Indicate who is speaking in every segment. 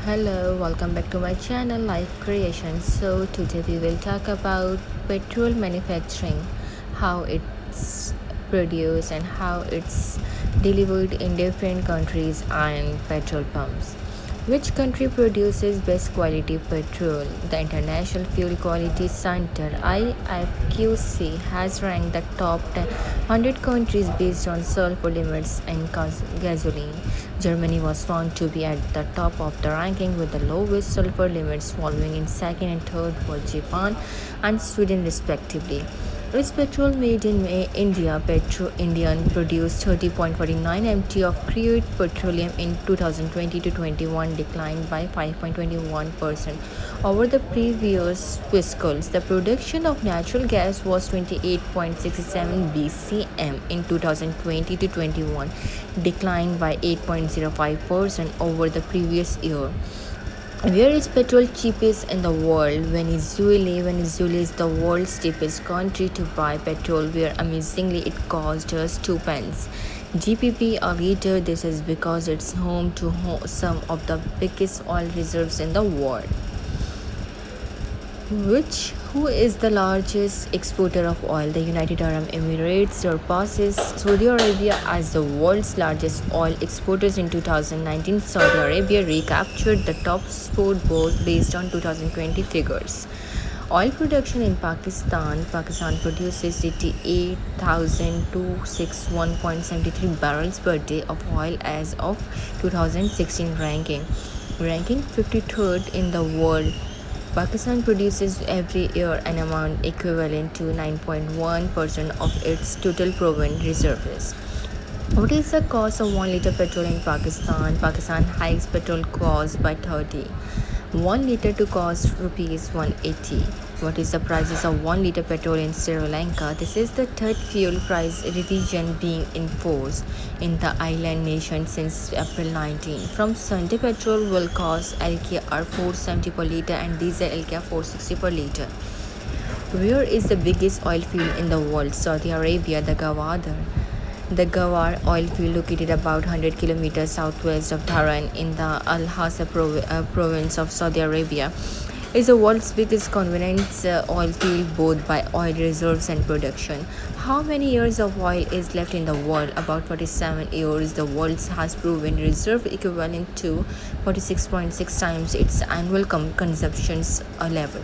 Speaker 1: Hello, welcome back to my channel Life Creation. So today we will talk about petrol manufacturing, how it's produced and how it's delivered in different countries and petrol pumps. Which country produces best quality petrol? The International Fuel Quality Center IFQC has ranked the top 100 countries based on sulfur limits in gasoline. Germany was found to be at the top of the ranking with the lowest sulfur limits, following in second and third were Japan and Sweden respectively. Is petrol made in India? Indian produced 30.49 mt of crude petroleum in 2020 to 21, declined by 5.21% over the previous fiscals. The production of natural gas was 28.67 bcm in 2020 to 21, declined by 8.05% over the previous year. Where is petrol cheapest in the world? Venezuela. Venezuela is the world's cheapest country to buy petrol, where amazingly it costs just 2 pence GBP a liter. This is because it's home to some of the biggest oil reserves in the world. Who is the largest exporter of oil? The United Arab Emirates surpasses Saudi Arabia as the world's largest oil exporters in 2019. Saudi Arabia recaptured the top spot based on 2020 figures. Oil production in Pakistan. Pakistan produces 88,261.73 barrels per day of oil as of 2016 ranking 53rd in the world. Pakistan produces every year an amount equivalent to 9.1% of its total proven reserves. What is the cost of 1 liter petrol in Pakistan? Pakistan hikes petrol cost by 1 liter to cost rupees 180. What is the prices of 1 liter petrol in Sri Lanka? This is the third fuel price revision being enforced in the island nation since April 19. From Sunday, petrol will cost LKR 470 per liter and diesel LKR 460 per liter. Where is the biggest oil field in the world? Saudi Arabia, the Ghawar oil field, located about 100 kilometers southwest of Dhahran in the Al Hasa province of Saudi Arabia, is the world's biggest convenience oil field, both by oil reserves and production. How many years of oil is left in the world? About 47 years. The world has proven reserve equivalent to 46.6 times its annual consumption's level.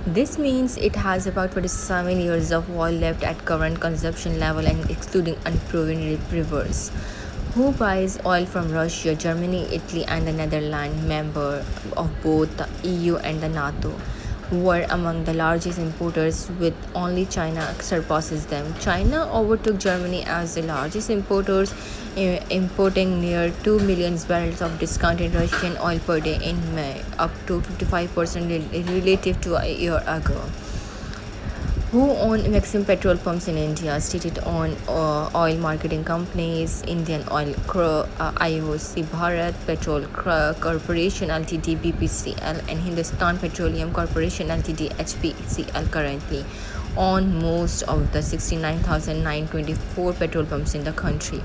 Speaker 1: This means it has about 47 years of oil left at current consumption level and excluding unproven reserves. Who buys oil from Russia? Germany, Italy, and the Netherlands, member of both the EU and the NATO, were among the largest importers, with only China surpasses them. China overtook Germany as the largest importers, importing near 2 million barrels of discounted Russian oil per day in May, up to 55% relative to a year ago. Who own maximum petrol pumps in India? State-owned oil marketing companies: Indian Oil IOC, Bharat Petrol Corporation Ltd (BPCL), and Hindustan Petroleum Corporation Ltd (HPCL) currently own most of the 69,924 petrol pumps in the country.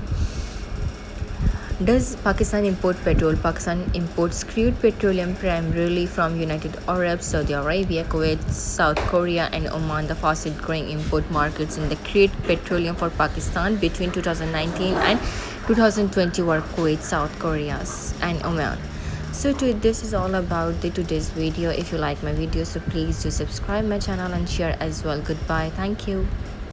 Speaker 1: Does Pakistan import petrol? Pakistan imports crude petroleum primarily from United Arab, Saudi Arabia, Kuwait, South Korea, and Oman. The fastest growing import markets in the crude petroleum for Pakistan between 2019 and 2020 were Kuwait, South Korea, and Oman. So this is all about today's video. If you like my video, so please do subscribe my channel and share as well. Goodbye. Thank you.